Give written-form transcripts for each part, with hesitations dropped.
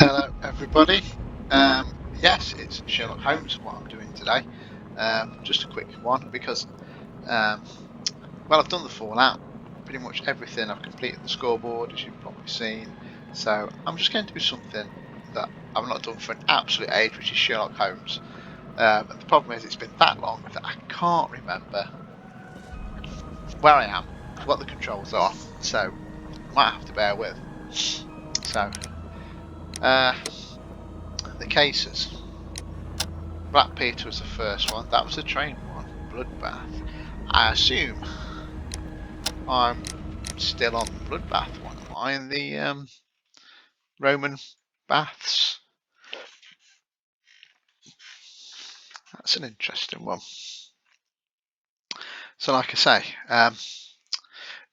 Hello, everybody. Yes, it's Sherlock Holmes. What I'm doing today, just a quick one because, um, well, I've done the Fallout. Pretty much everything. I've completed the scoreboard, as you've probably seen. So I'm just going to do something that I've not done for an absolute age, which is Sherlock Holmes. And the problem is, it's been that long that I can't remember where I am, what the controls are. So you might have to bear with. So uh, the cases. Black Peter was the first one. That was the train one. Bloodbath. I assume I'm still on the Bloodbath one. Am I in the Roman baths? That's an interesting one. So, like I say,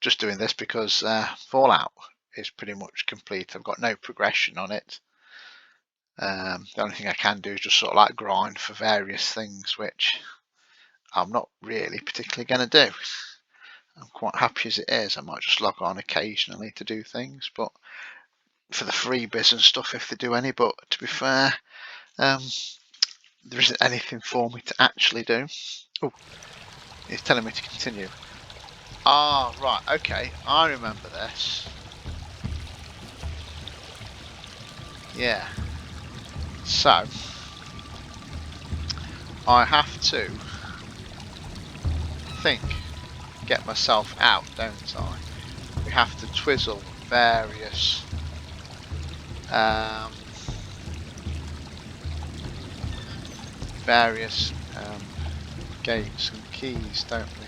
just doing this because Fallout is pretty much complete. I've got no progression on it. The only thing I can do is just sort of like grind for various things, which I'm not really particularly going to do. I'm quite happy as it is. I might just log on occasionally to do things, but for the freebies and stuff if they do any. But to be fair, there isn't anything for me to actually do. Oh, he's telling me to continue. Ah, right, okay, I remember this. Yeah. So I have to get myself out, don't I? We have to twizzle various gates and keys, don't we?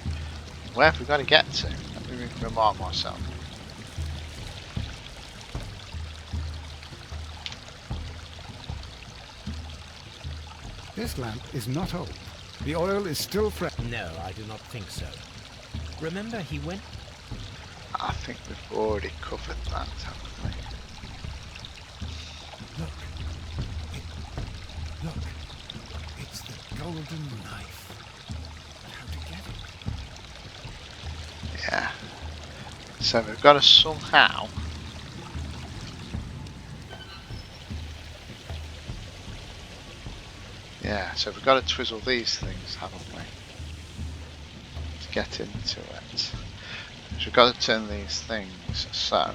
Where have we got to get to? Let me remind myself. This lamp is not old. The oil is still fresh. No, I do not think so. Remember, he went... I think we've already covered that, haven't we? Look. It's the golden knife. But how to get it? Yeah. So we've got to somehow... Yeah, so we've got to twizzle these things, haven't we? To get into it. So we've got to turn these things, so...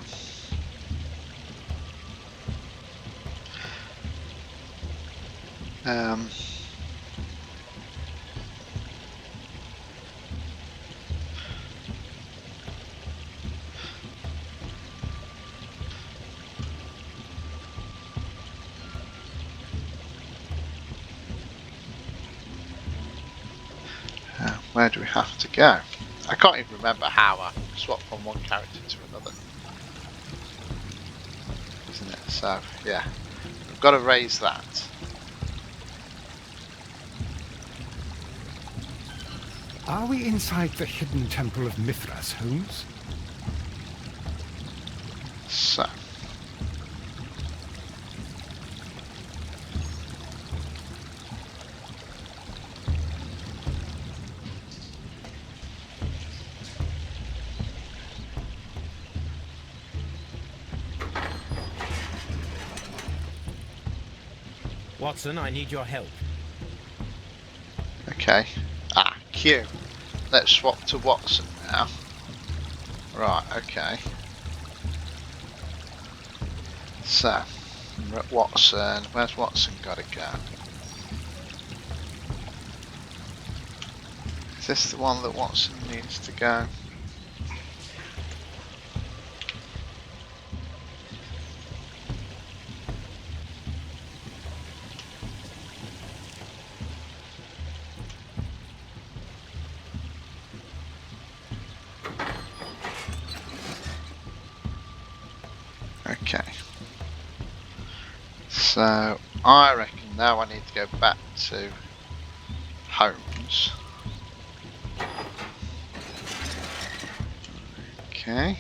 where do we have to go? I can't even remember how I swapped from one character to another. Isn't it? So, yeah. We've got to raise that. Are we inside the hidden temple of Mithras, Holmes? So. Watson, I need your help. Okay. Ah, Q. Let's swap to Watson now. Right, okay. So, we're at Watson. Where's Watson got to go? Is this the one that Watson needs to go? Okay. So, I reckon now I need to go back to Holmes. Okay.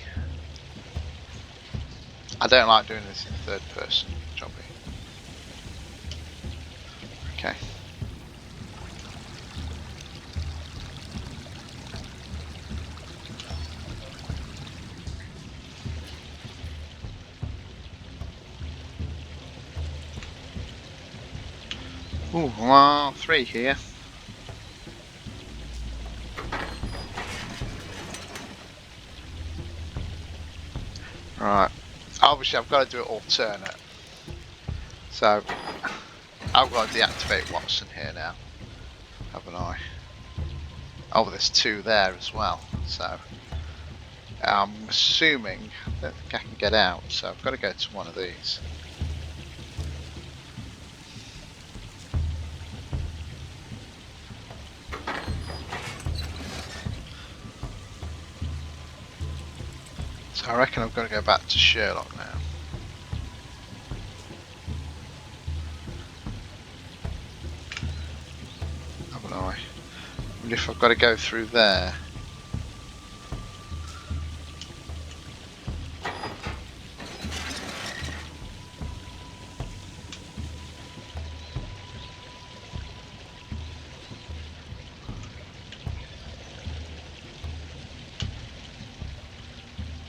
I don't like doing this in third person, Jobby. Okay. Ooh, well, 3 here. Right. Obviously, I've got to do it alternate. So, I've got to deactivate Watson here now, haven't I? Oh, there's 2 there as well. So, I'm assuming that I can get out. So, I've got to go to one of these. So, I reckon I've got to go back to Sherlock now. Haven't I? I wonder if I've got to go through there.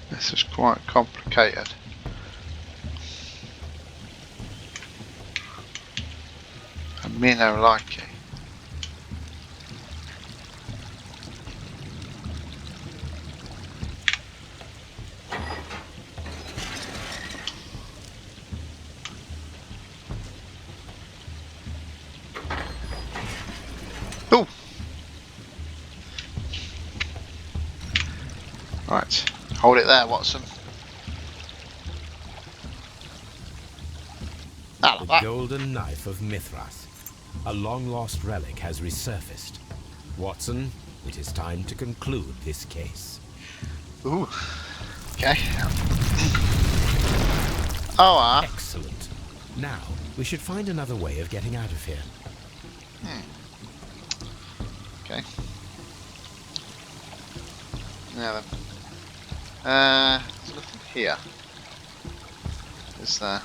This is quite complicated. And me no like it. Ooh! Right. Hold it there, Watson. Ah, like The that. golden knife of Mithras. A long-lost relic has resurfaced. Watson, it is time to conclude this case. Ooh. Okay. Oh, Excellent. Now, we should find another way of getting out of here. Okay. Now then. There's nothing here. Is there?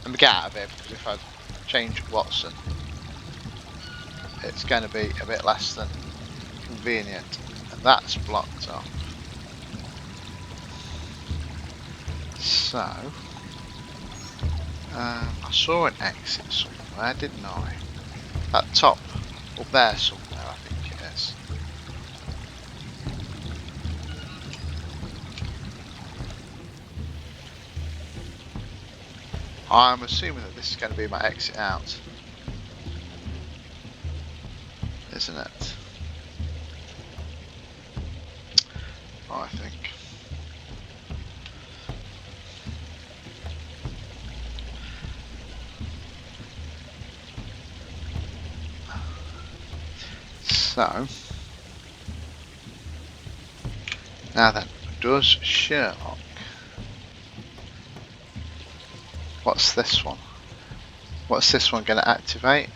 Let me get out of here, because if I change Watson, it's going to be a bit less than convenient. And that's blocked off. So, I saw an exit somewhere, didn't I? At top, up there somewhere, I think it is. I'm assuming that this is going to be my exit out, isn't it? I think. So, now then, does Sherlock... What's this one? What's this one going to activate?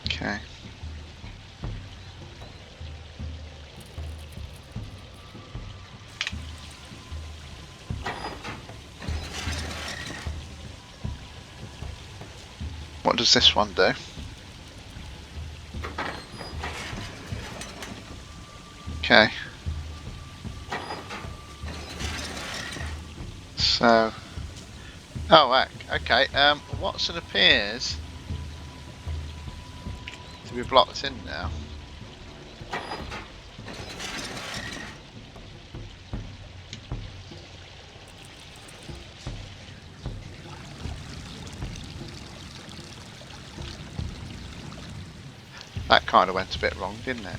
Okay. What does this one do? Okay. So... Oh, heck. Okay. Watson appears to be blocked in now. That kind of went a bit wrong, didn't it?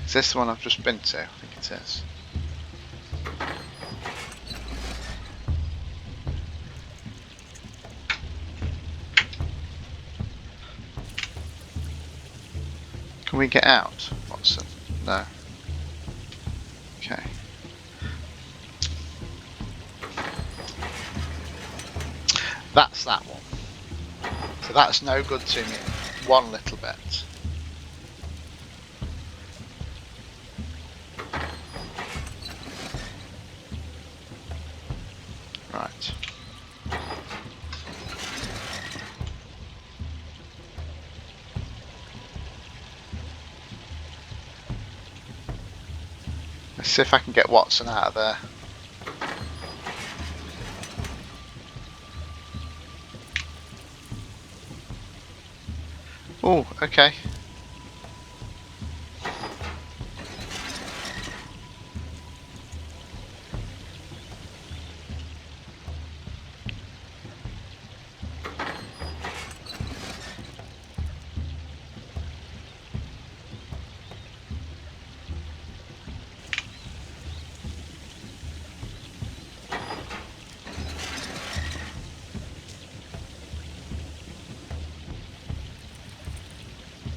Is this the one I've just been to? I think it is. Can we get out, Watson? No. Okay. That's that one. So that's no good to me. One little bit. Right. See if I can get Watson out of there. Oh, okay.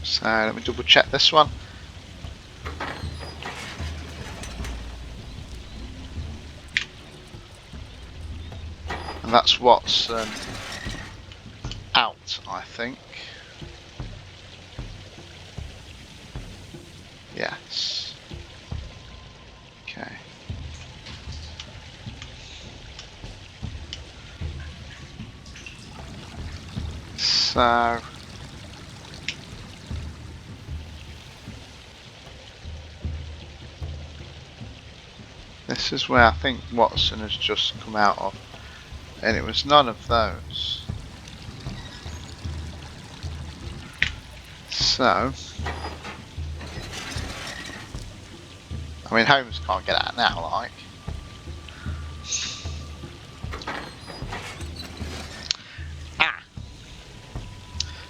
So let me double check this one. And that's what's out, I think. Yes. Okay. So this is where I think Watson has just come out of, and it was none of those. So I mean, Holmes can't get out now, like. Ah!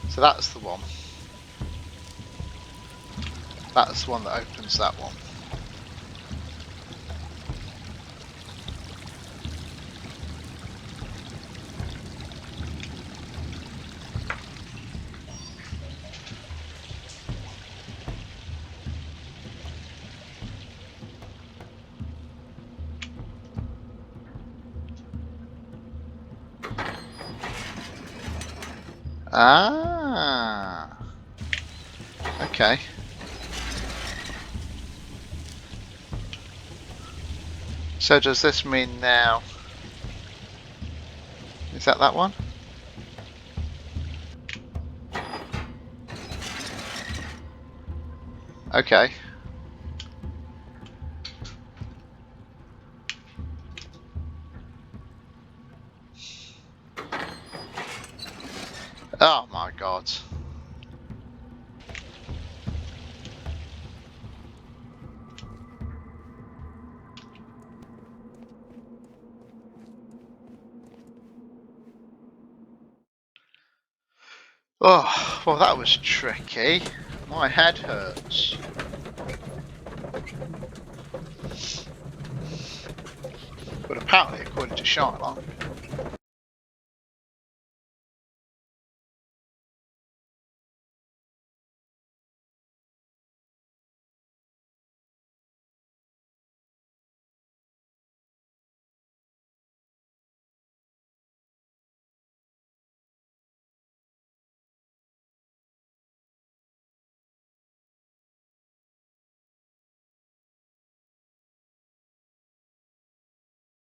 So that's the one. That's the one that opens that one. Ah, okay. So does this mean now? Is that one? Okay. Oh my god. Oh, well that was tricky. My head hurts. But apparently, according to Sherlock,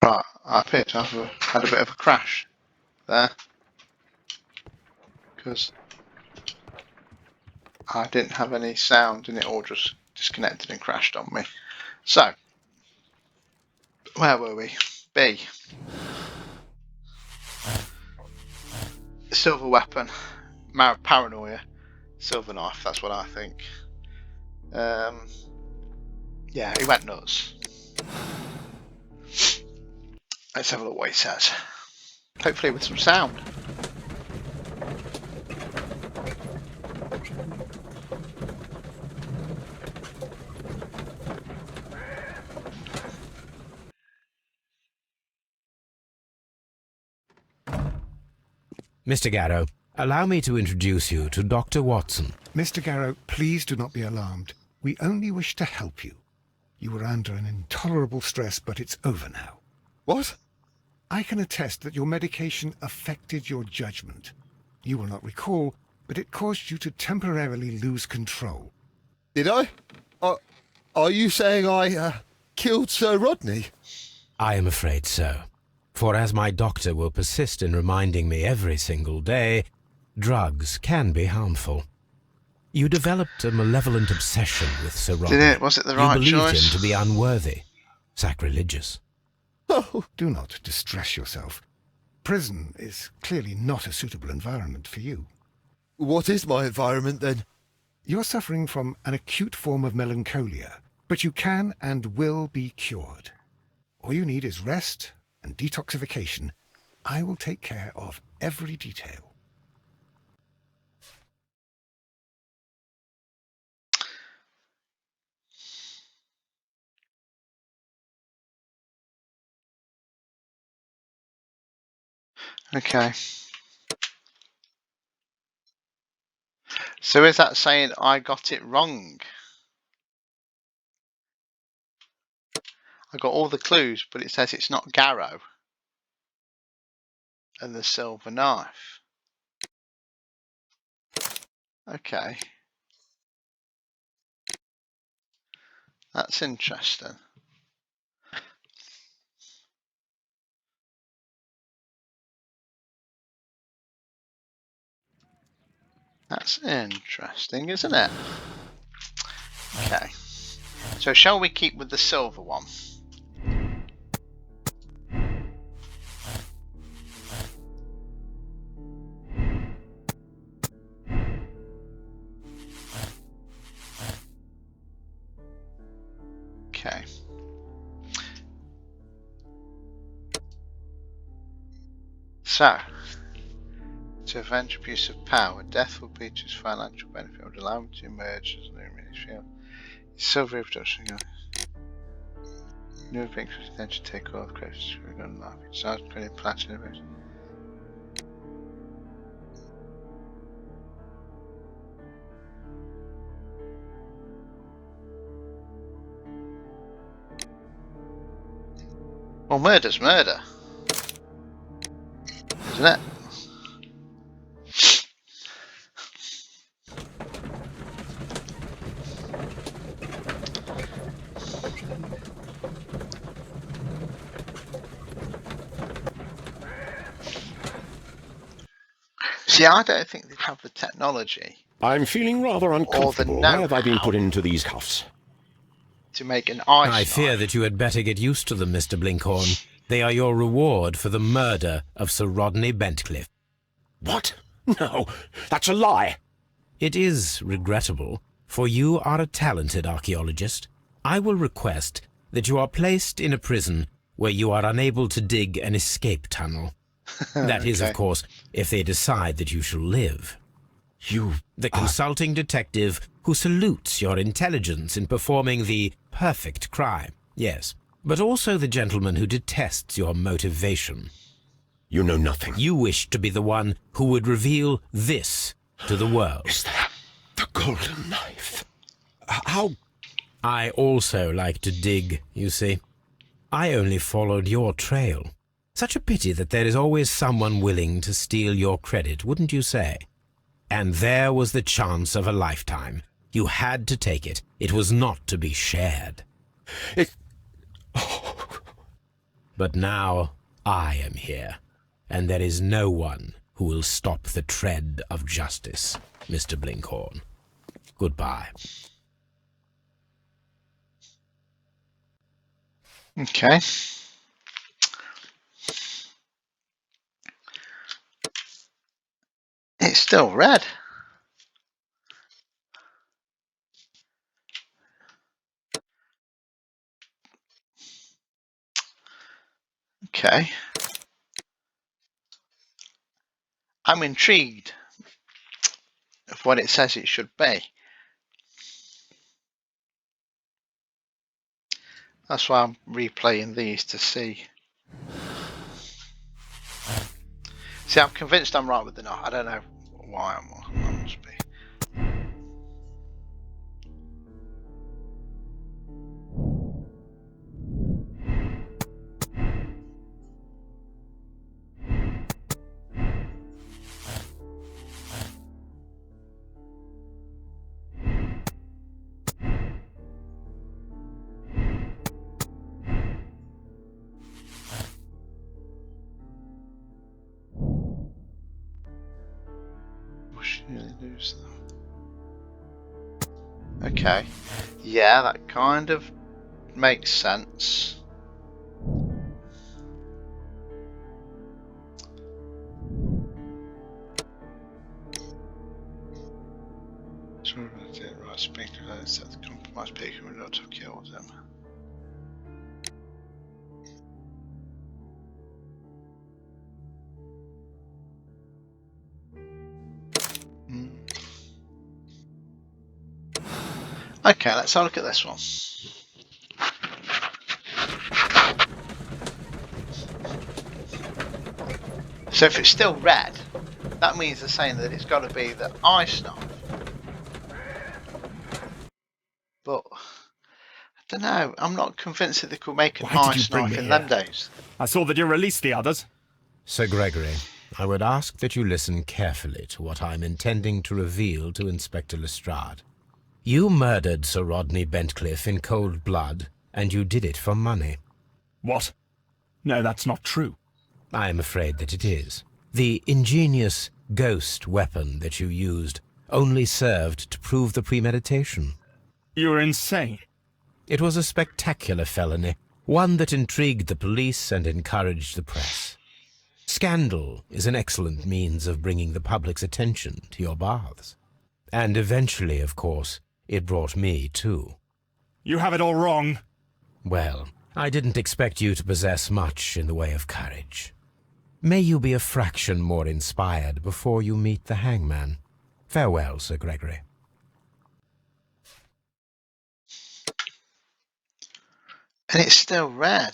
right, I appear to have had a bit of a crash there because I didn't have any sound and it all just disconnected and crashed on me. So, where were we? B. Silver weapon, paranoia, silver knife, that's what I think. Yeah, he went nuts. Let's have a look what he says. Hopefully with some sound. Mr. Garrow, allow me to introduce you to Dr. Watson. Mr. Garrow, please do not be alarmed. We only wish to help you. You were under an intolerable stress, but it's over now. What? I can attest that your medication affected your judgment. You will not recall, but it caused you to temporarily lose control. Did I? Are you saying I killed Sir Rodney? I am afraid so. For as my doctor will persist in reminding me every single day, drugs can be harmful. You developed a malevolent obsession with Sir Rodney. Did it? Was it the right You believed choice? him to be unworthy. Sacrilegious. Oh, Do not distress yourself. Prison is clearly not a suitable environment for you. what is my environment then? You're suffering from an acute form of melancholia, but you can and will be cured. All you need is rest and detoxification. I will take care of every detail. Okay. So is that saying I got it wrong? I got all the clues, but it says it's not Garrow and the silver knife. Okay. That's interesting. That's interesting, isn't it? Okay. So shall we keep with the silver one? Okay. So, to avenge abuse of power, death will be to his financial benefit, would allow him to emerge as an field. Silver reproduction. New victims then to take off credits for a gun life. It starts credit platinum. Well, murder's murder, isn't it? See, I don't think they have the technology I'm feeling rather uncomfortable. Why have I been put into these cuffs? to make an ice I fear knife. that you had better get used to them, Mr. Blinkhorn. They are your reward for the murder of Sir Rodney Bentcliffe. What? No, that's a lie. It is regrettable, for you are a talented archaeologist. I will request that you are placed in a prison where you are unable to dig an escape tunnel. That is, of Okay. course, if they decide that you shall live. You... The consulting detective who salutes your intelligence in performing the perfect crime, yes, but also the gentleman who detests your motivation. You know nothing. You wish to be the one who would reveal this to the world. Is that the golden knife? How... I also like to dig, you see. I only followed your trail. Such a pity that there is always someone willing to steal your credit, wouldn't you say? And there was the chance of a lifetime. You had to take it. It was not to be shared. It... But now I am here, and there is no one who will stop the tread of justice, Mr. Blinkhorn. Goodbye. Okay. It's still red. Okay. I'm intrigued of what it says it should be. That's why I'm replaying these to see. See, I'm convinced I'm right with the knife. I don't know why I must be. We should really lose them. Okay. Yeah, that kind of makes sense. Right, speaker. Set the compromised speaker would not have killed him. Okay, let's have a look at this one. So if it's still red, that means they're saying that it's got to be the ice knife. But I don't know. I'm not convinced that they could make an ice knife in them days. I saw that you released the others. Sir Gregory, I would ask that you listen carefully to what I'm intending to reveal to Inspector Lestrade. You murdered Sir Rodney Bentcliffe in cold blood, and you did it for money. What? No, that's not true. I am afraid that it is. The ingenious ghost weapon that you used only served to prove the premeditation. You're insane. It was a spectacular felony, one that intrigued the police and encouraged the press. Scandal is an excellent means of bringing the public's attention to your baths. And eventually, of course, it brought me too. You have it all wrong. Well, I didn't expect you to possess much in the way of courage. May you be a fraction more inspired before you meet the hangman. Farewell, Sir Gregory. And it's still red.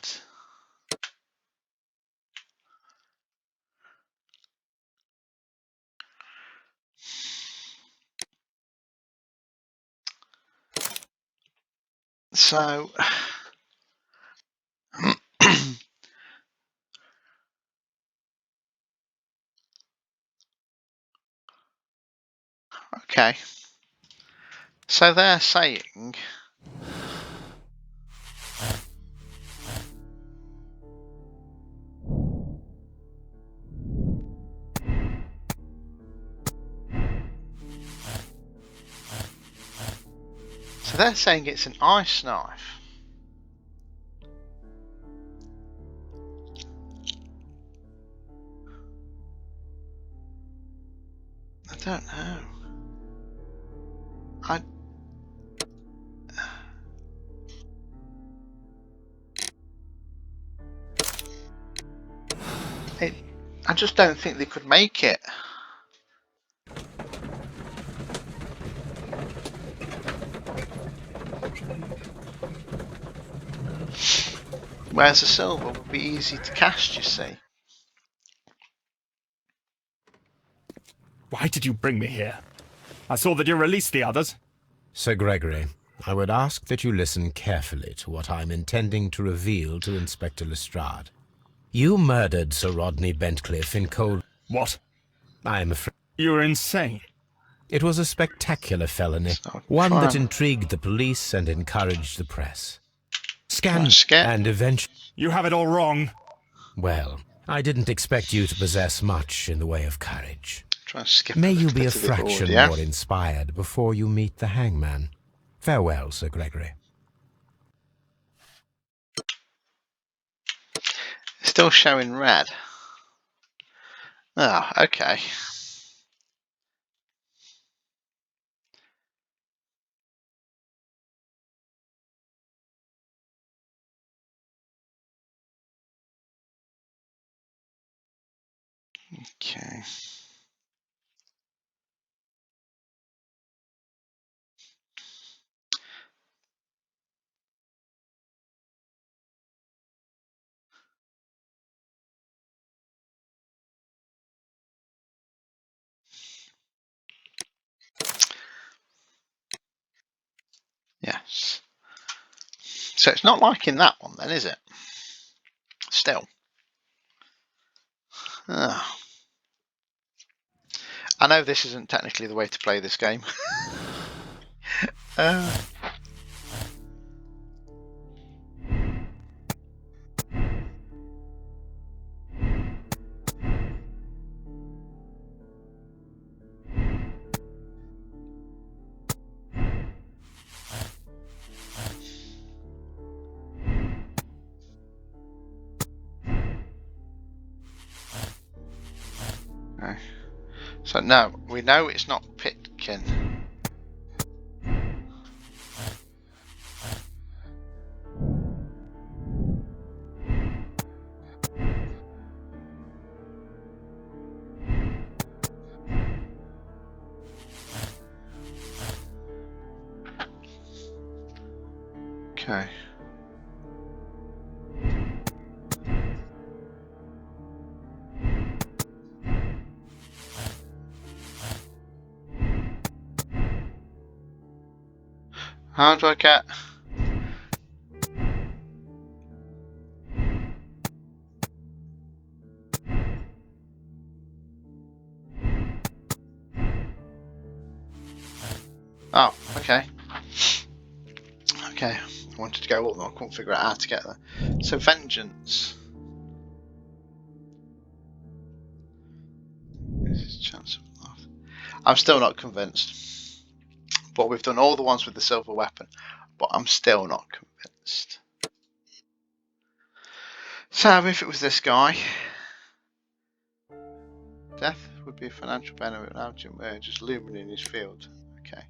So okay. So they're saying it's an ice knife. I don't know. I just don't think they could make it. Whereas the silver would be easy to cast, you see. Why did you bring me here? I saw that you released the others. Sir Gregory, I would ask that you listen carefully to what I'm intending to reveal to Inspector Lestrade. You murdered Sir Rodney Bentcliffe in cold... What? I am afraid... You're insane. It was a spectacular felony, one that intrigued the police and encouraged the press. Scandal and eventually... You have it all wrong. Well, I didn't expect you to possess much in the way of courage. Skip May you be a fraction more inspired before you meet the hangman. Farewell, Sir Gregory. Still showing red. Ah, okay. Okay. Yes. So it's not like in that one then, is it? Still. Ah. I know this isn't technically the way to play this game. So no, we know it's not Pitkin. Okay. How do I get... Oh, okay. Okay, I wanted to go up, but I couldn't figure out how to get there. So, vengeance. This is chance of life. I'm still not convinced. But we've done all the ones with the silver weapon, but I'm still not convinced. So, if it was this guy, death would be a financial benefit without him just looming in his field. Okay.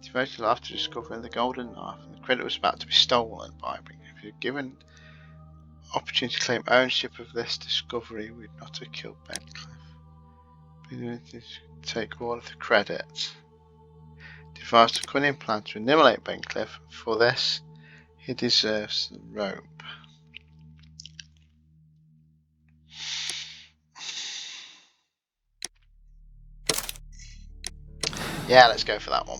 Devoted after discovering the golden knife, and the credit was about to be stolen by him. If you're given opportunity to claim ownership of this discovery, we'd not have killed Bencliffe. Take all of the credit. Devised a cunning plan to annihilate Bencliffe. For this, he deserves the rope. Yeah, let's go for that one.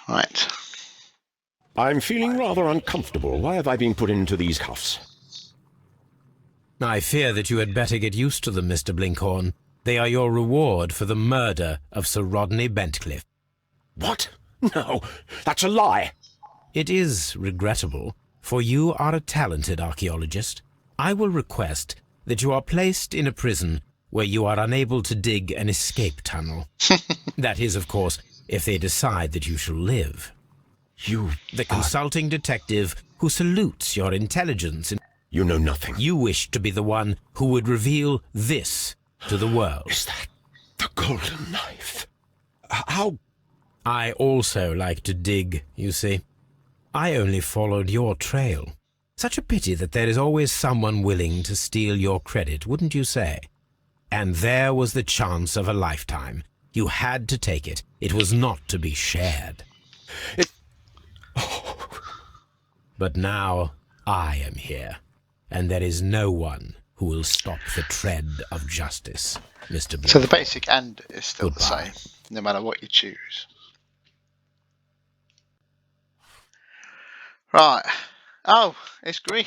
Right. I'm feeling rather uncomfortable. Why have I been put into these cuffs? I fear that you had better get used to them, Mr. Blinkhorn. They are your reward for the murder of Sir Rodney Bentcliffe. What? No, that's a lie. It is regrettable, for you are a talented archaeologist. I will request that you are placed in a prison where you are unable to dig an escape tunnel. That is, of course, if they decide that you shall live. The consulting detective who salutes your intelligence. You know nothing. You wish to be the one who would reveal this to the world. Is that the golden knife? How? I also like to dig, you see. I only followed your trail. Such a pity that there is always someone willing to steal your credit, wouldn't you say? And there was the chance of a lifetime. You had to take it. It was not to be shared. But now I am here, and there is no one who will stop the tread of justice, Mr. Blake. So the basic end is still Goodbye. the same, no matter what you choose. Right. Oh, it's green.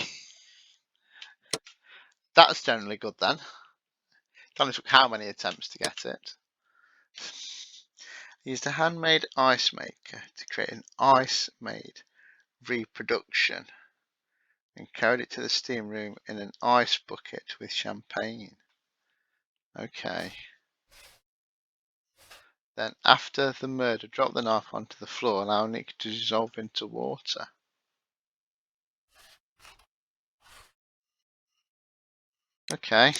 That's generally good then. It only took how many attempts to get it? I used a handmade ice maker to create an ice-made reproduction and carried it to the steam room in an ice bucket with champagne. Okay. Then after the murder, drop the knife onto the floor, allowing it to dissolve into water. Okay.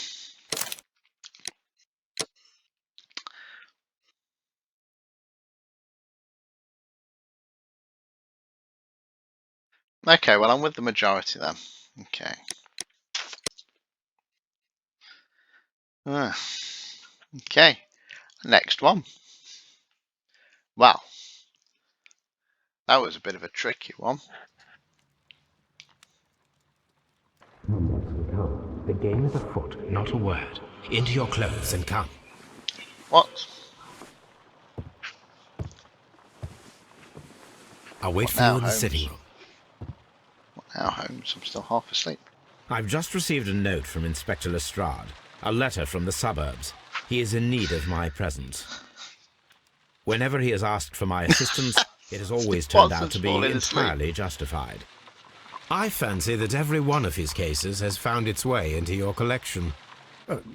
Okay, well I'm with the majority then. Okay. Okay. Next one. Well, that was a bit of a tricky one. Come. The game is afoot, not a word. Into your clothes and come. What? I'll wait What for now, you in the Holmes? sitting room. What now, Holmes? I'm still half asleep. I've just received a note from Inspector Lestrade, a letter from the suburbs. He is in need of my presence. Whenever he has asked for my assistance, it has always turned out to be entirely justified. I fancy that every one of his cases has found its way into your collection.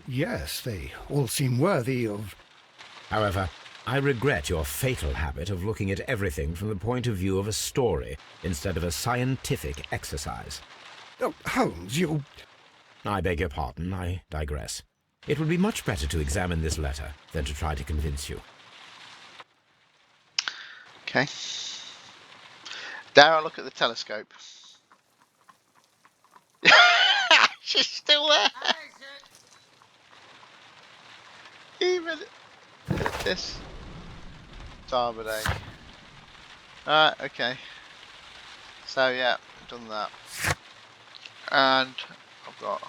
Yes, they all seem worthy of... However, I regret your fatal habit of looking at everything from the point of view of a story instead of a scientific exercise. Oh, Holmes, you... I beg your pardon, I digress. It would be much better to examine this letter than to try to convince you. Okay. Dare I look at the telescope? She's still there. Even at this time of day. Alright, okay. So yeah, done that. And I've got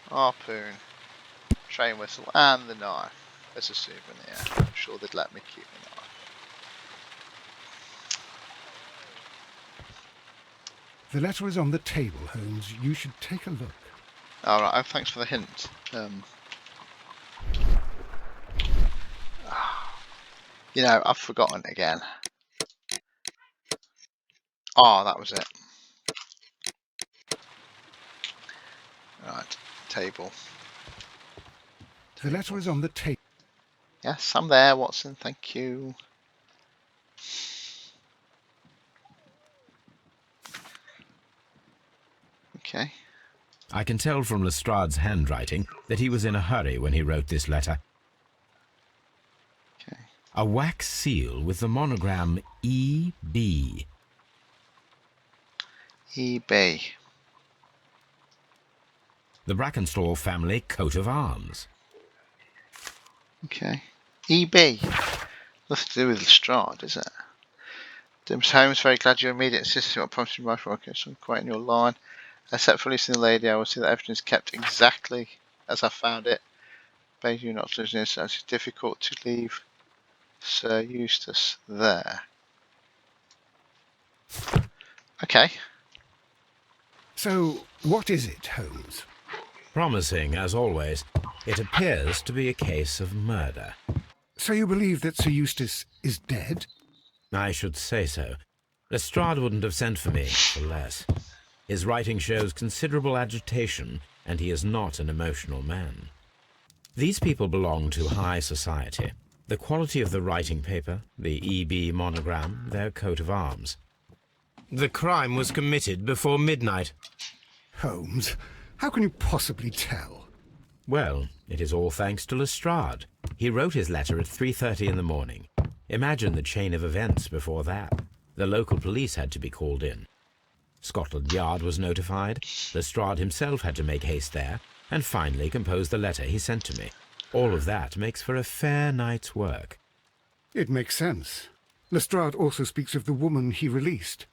harpoon, train whistle, and the knife as a souvenir. I'm sure they'd let me keep the knife. The letter is on the table, Holmes. You should take a look. Alright, oh, thanks for the hint. You know, I've forgotten again. Oh, that was it. Right, table. The letter is on the table. Yes, I'm there, Watson. Thank you. Okay. I can tell from Lestrade's handwriting that he was in a hurry when he wrote this letter. Okay. A wax seal with the monogram E.B. eBay. The Brackenstall family coat of arms. Okay. EB. Nothing to do with Lestrade, is it? Mr. Holmes, very glad your immediate assistance what prompted my okay, so I'm quite in your line. Except for releasing the lady, I will see that everything is kept exactly as I found it. Begging you not to lose this, as it's difficult to leave Sir Eustace there. Okay. So, what is it, Holmes? Promising, as always, it appears to be a case of murder. So you believe that Sir Eustace is dead? I should say so. Lestrade wouldn't have sent for me for less. His writing shows considerable agitation, and he is not an emotional man. These people belong to high society. The quality of the writing paper, the EB monogram, their coat of arms. The crime was committed before midnight. Holmes, how can you possibly tell? Well, it is all thanks to Lestrade. He wrote his letter at 3:30 in the morning. Imagine the chain of events before that. The local police had to be called in. Scotland Yard was notified. Lestrade himself had to make haste there, and finally compose the letter he sent to me. All of that makes for a fair night's work. It makes sense. Lestrade also speaks of the woman he released.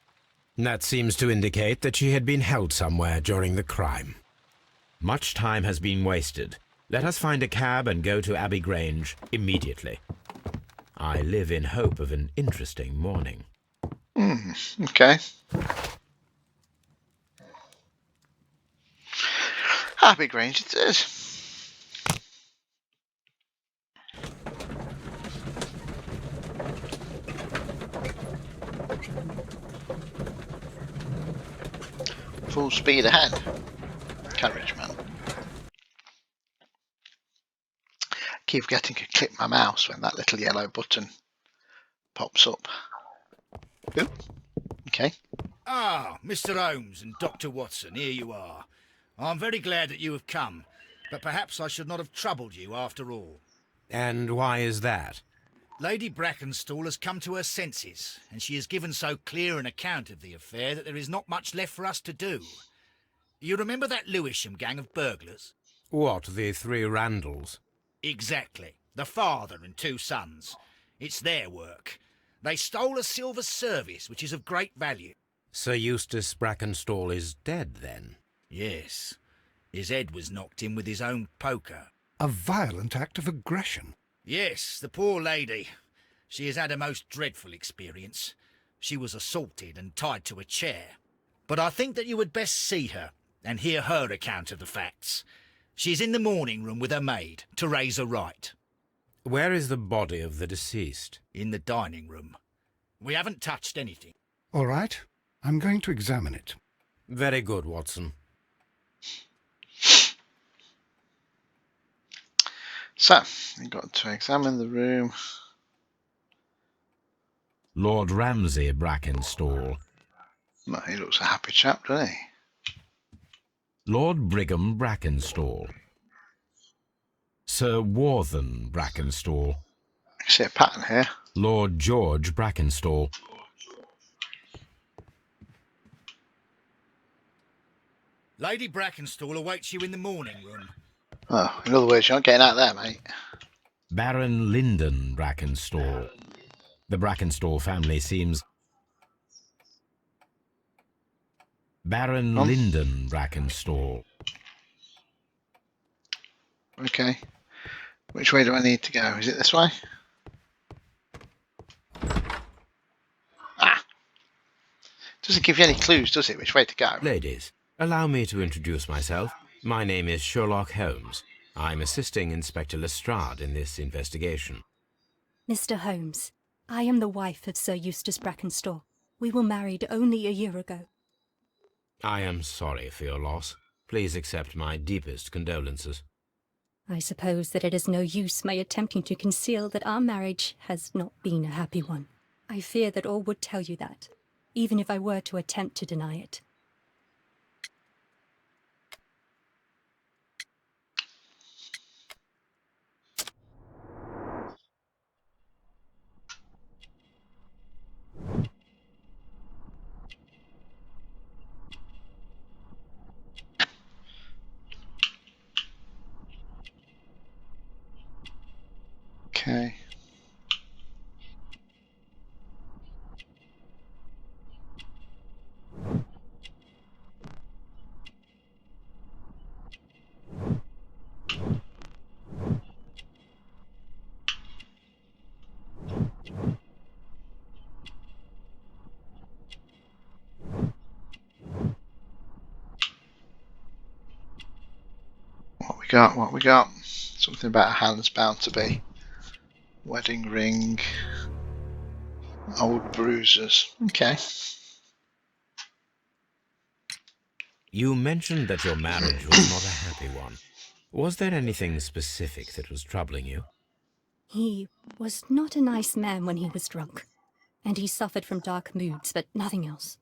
That seems to indicate that she had been held somewhere during the crime. Much time has been wasted. Let us find a cab and go to Abbey Grange immediately. I live in hope of an interesting morning. Okay. Abbey Grange it is. Full speed ahead. Carriage man. Keep forgetting to click my mouse when that little yellow button pops up. Ooh. Okay. Ah, Mr. Holmes and Dr. Watson, here you are. I'm very glad that you have come, but perhaps I should not have troubled you after all. And why is that? Lady Brackenstall has come to her senses, and she has given so clear an account of the affair that there is not much left for us to do. You remember that Lewisham gang of burglars? What, the three Randalls? Exactly. The father and two sons. It's their work. They stole a silver service, which is of great value. Sir Eustace Brackenstall is dead, then? Yes. His head was knocked in with his own poker. A violent act of aggression. Yes, the poor lady. She has had a most dreadful experience. She was assaulted and tied to a chair. But I think that you would best see her and hear her account of the facts. She's in the morning room with her maid, Teresa Wright. Where is the body of the deceased? In the dining room. We haven't touched anything. All right, I'm going to examine it. Very good, Watson. So, we've got to examine the room. Lord Ramsay Brackenstall. Well, he looks a happy chap, doesn't he? Lord Brigham Brackenstall. Sir Warthen Brackenstall. see a pattern here. Lord George Brackenstall. Lady Brackenstall awaits you in the morning room. Oh, in other words, you're not getting out there, mate. Baron Lyndon Brackenstall. The Brackenstall family seems... Baron Lyndon Brackenstall. Okay. Which way do I need to go? Is it this way? Ah! Doesn't give you any clues, does it, which way to go? Ladies, allow me to introduce myself. My name is Sherlock Holmes. I'm assisting Inspector Lestrade in this investigation. Mr. Holmes, I am the wife of Sir Eustace Brackenstall. We were married only a year ago. I am sorry for your loss. Please accept my deepest condolences. I suppose that it is no use my attempting to conceal that our marriage has not been a happy one. I fear that all would tell you that, even if I were to attempt to deny it. Okay. What we got? Something about a hand's bound to be. Wedding ring. Old bruises. Okay. You mentioned that your marriage was not a happy one. Was there anything specific that was troubling you? He was not a nice man when he was drunk, and he suffered from dark moods, but nothing else.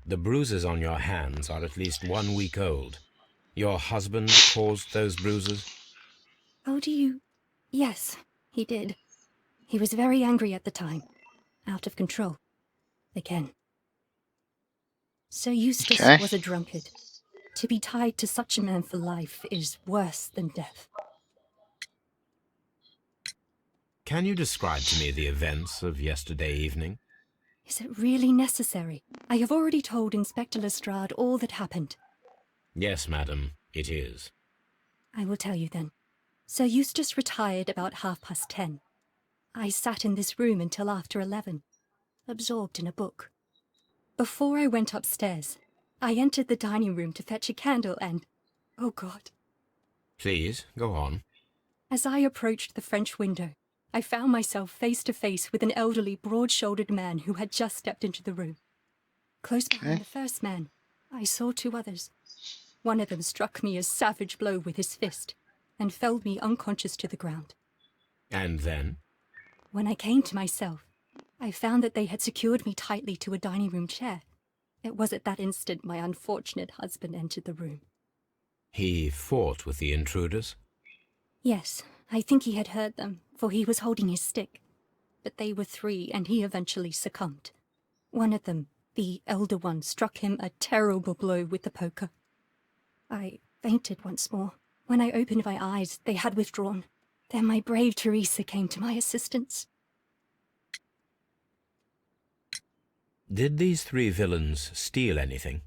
The bruises on your hands are at least 1 week old. Your husband caused those bruises? Oh, do you... Yes, he did. He was very angry at the time. Out of control. Again. Sir Eustace Okay. was a drunkard. To be tied to such a man for life is worse than death. Can you describe to me the events of yesterday evening? Is it really necessary? I have already told Inspector Lestrade all that happened. Yes, madam, it is. I will tell you then. Sir Eustace retired about 10:30. I sat in this room until after 11, absorbed in a book. Before I went upstairs, I entered the dining room to fetch a candle and... Oh God. Please, go on. As I approached the French window, I found myself face to face with an elderly, broad-shouldered man who had just stepped into the room. Close behind the first man, I saw 2 others. One of them struck me a savage blow with his fist and felled me unconscious to the ground. And then? When I came to myself, I found that they had secured me tightly to a dining room chair. It was at that instant my unfortunate husband entered the room. He fought with the intruders? Yes, I think he had heard them, for he was holding his stick. But they were 3, and he eventually succumbed. One of them, the elder one, struck him a terrible blow with the poker. I fainted once more. When I opened my eyes, they had withdrawn. Then my brave Teresa came to my assistance. Did these 3 villains steal anything?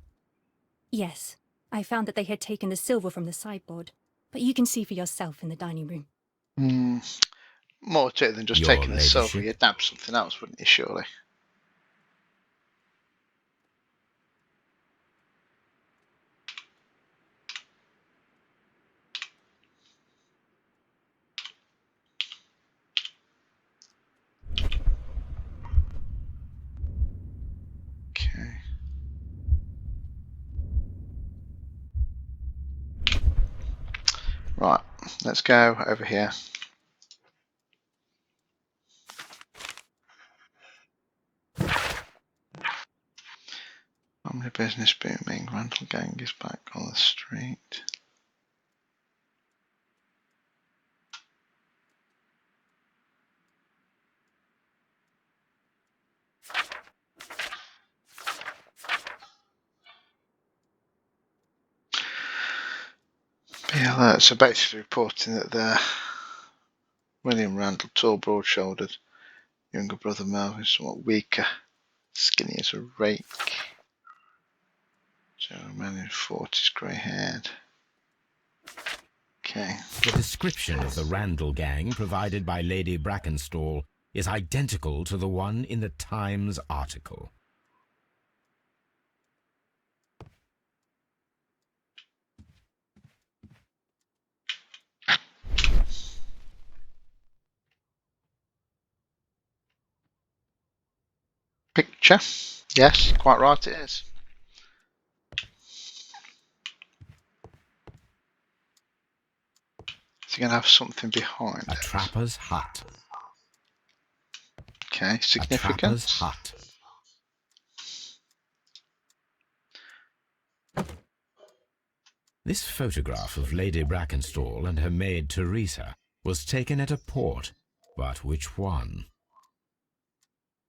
Yes, I found that they had taken the silver from the sideboard, but you can see for yourself in the dining room. More to it than just Your taking the silver. ladyship. You'd nab something else, wouldn't you, surely? Okay. Right, let's go over here. Family business booming. Rental gang is back on the street. Yeah, so basically reporting that the William Randall, tall, broad-shouldered, younger brother Melvin, somewhat weaker, skinny as a rake. So man in 40s, grey-haired. Okay. The description of the Randall gang provided by Lady Brackenstall is identical to the one in the Times article. Picture. Yes, quite right it is. Is he going to have something behind A it? trapper's hut. Okay, A trapper's significance. hut. This photograph of Lady Brackenstall and her maid Teresa was taken at a port, but which one?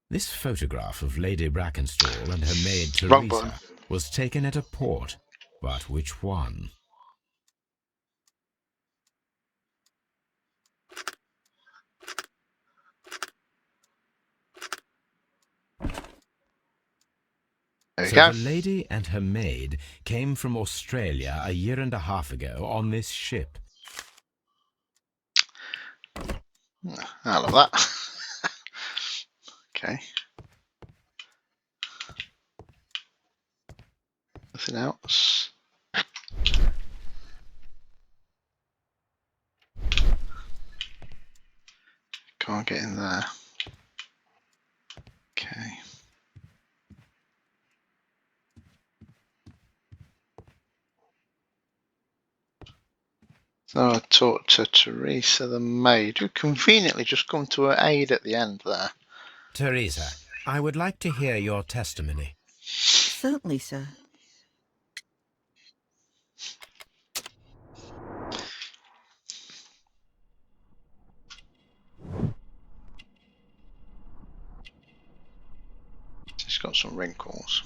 This photograph of Lady Brackenstall and her maid Wrong button. Teresa was taken at a port, but which one? There we So go. the lady and her maid came from Australia a year and a half ago on this ship. I love that. Okay. Nothing else. Can't get in there. Okay. So I talked to Teresa, the maid, who conveniently just come to her aid at the end there. Teresa, I would like to hear your testimony. Certainly, sir. She's got some wrinkles.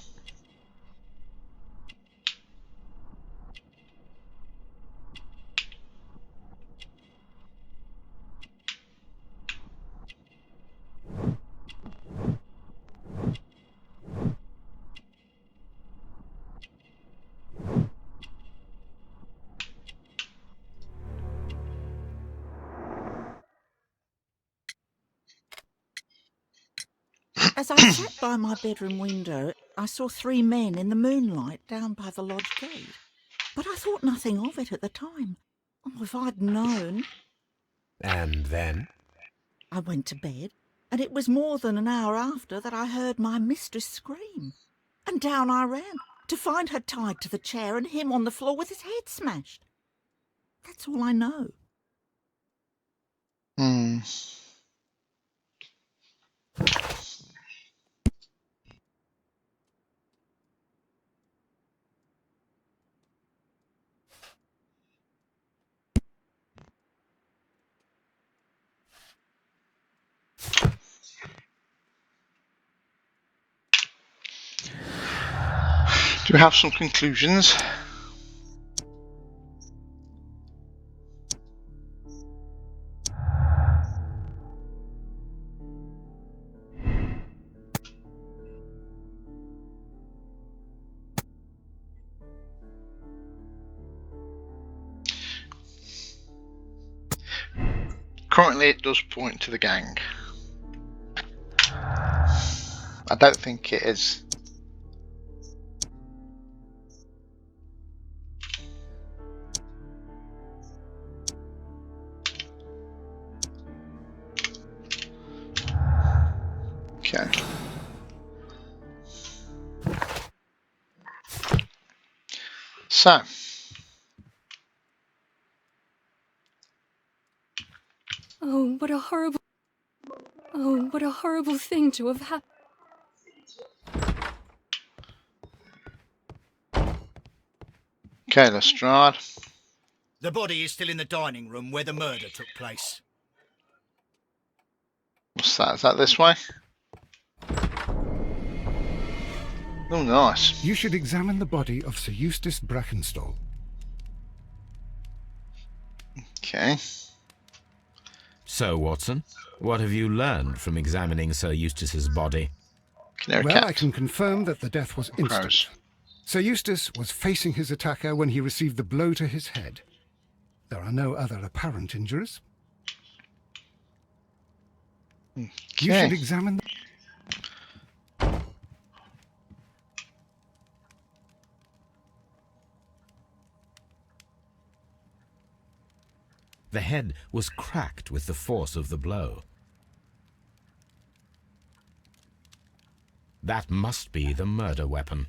As I sat by my bedroom window, I saw 3 men in the moonlight down by the lodge gate. But I thought nothing of it at the time. Oh, if I'd known. And then? I went to bed, and it was more than an hour after that I heard my mistress scream. And down I ran, to find her tied to the chair and him on the floor with his head smashed. That's all I know. Hmm. Do we have some conclusions? Currently it does point to the gang. I don't think it is. Okay. So, Oh, what a horrible... Oh, what a horrible thing to have happened. Okay, Lestrade. The body is still in the dining room where the murder took place. What's that? Is that this way? Oh, nice. You should examine the body of Sir Eustace Brackenstall. Okay. So, Watson, what have you learned from examining Sir Eustace's body? Can you hear a Well, cat? I can confirm that the death was instant. Crows. Sir Eustace was facing his attacker when he received the blow to his head. There are no other apparent injuries. Okay. You should examine The head was cracked with the force of the blow. That must be the murder weapon.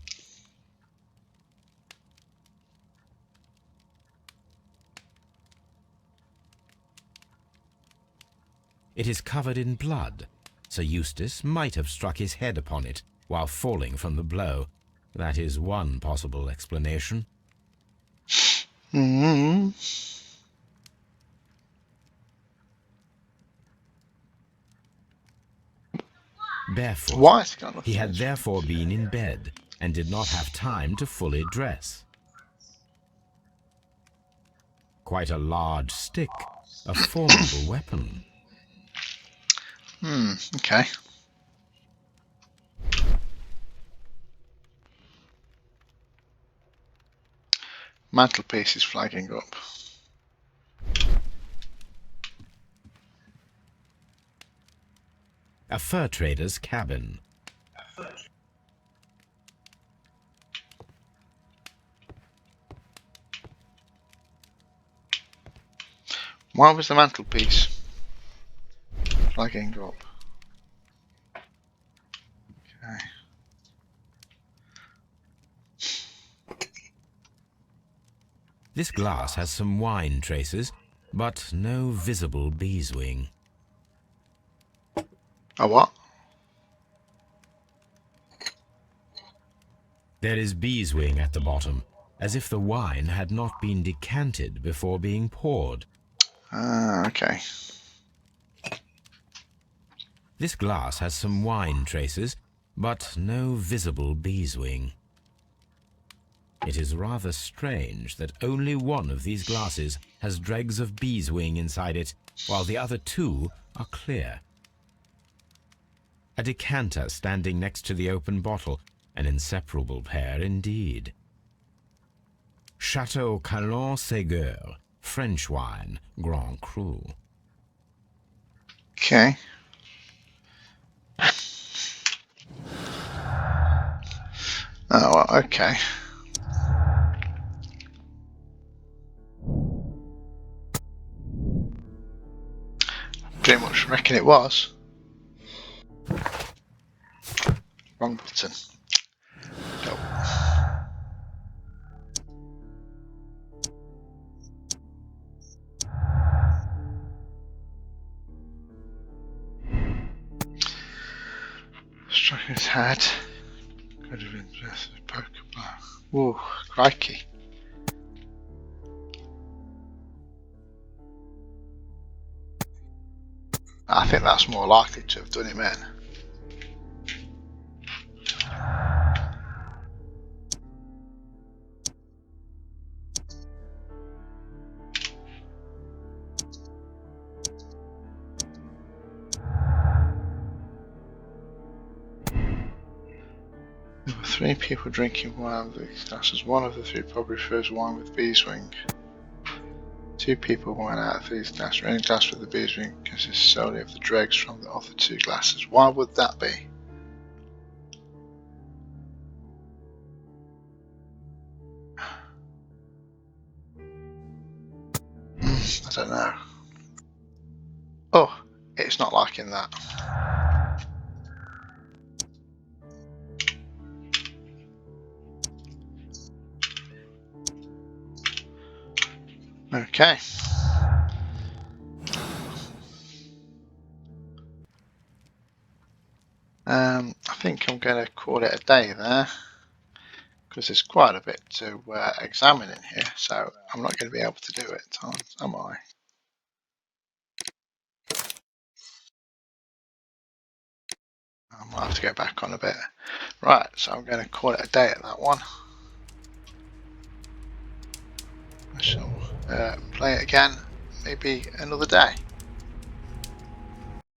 It is covered in blood. Sir Eustace might have struck his head upon it while falling from the blow. That is one possible explanation. Mm-hmm. Barefoot, Why has he got he had nothing? therefore been in bed and did not have time to fully dress. Quite a large stick, a formidable weapon. Okay. Mantelpiece is flagging up. A fur trader's cabin. Why was the mantelpiece flagging up? Okay. This glass has some wine traces, but no visible beeswing. Oh, what? There is beeswing at the bottom, as if the wine had not been decanted before being poured. Ah, okay. This glass has some wine traces, but no visible beeswing. It is rather strange that only one of these glasses has dregs of beeswing inside it, while the other two are clear. A decanter standing next to the open bottle, an inseparable pair indeed. Chateau Calon Ségur, French wine, Grand Cru. Okay. Oh, okay. Pretty much reckon it was. Wrong button. No. Struck his head. Could have been just a poker blow. Ooh, crikey. I think that's more likely to have done him in. There were 3 people drinking wine with these glasses. One of the 3 probably prefers wine with beeswing. 2 people went out of these glasses. Any glass with the beeswing consists solely of the dregs from the other 2 glasses. Why would that be? I don't know. Oh, it's not liking that. Okay. I think I'm going to call it a day there. because there's quite a bit to examine in here, so I'm not going to be able to do it, am I? I might have to go back on a bit. Right, so I'm going to call it a day at that one. I shall play it again maybe another day.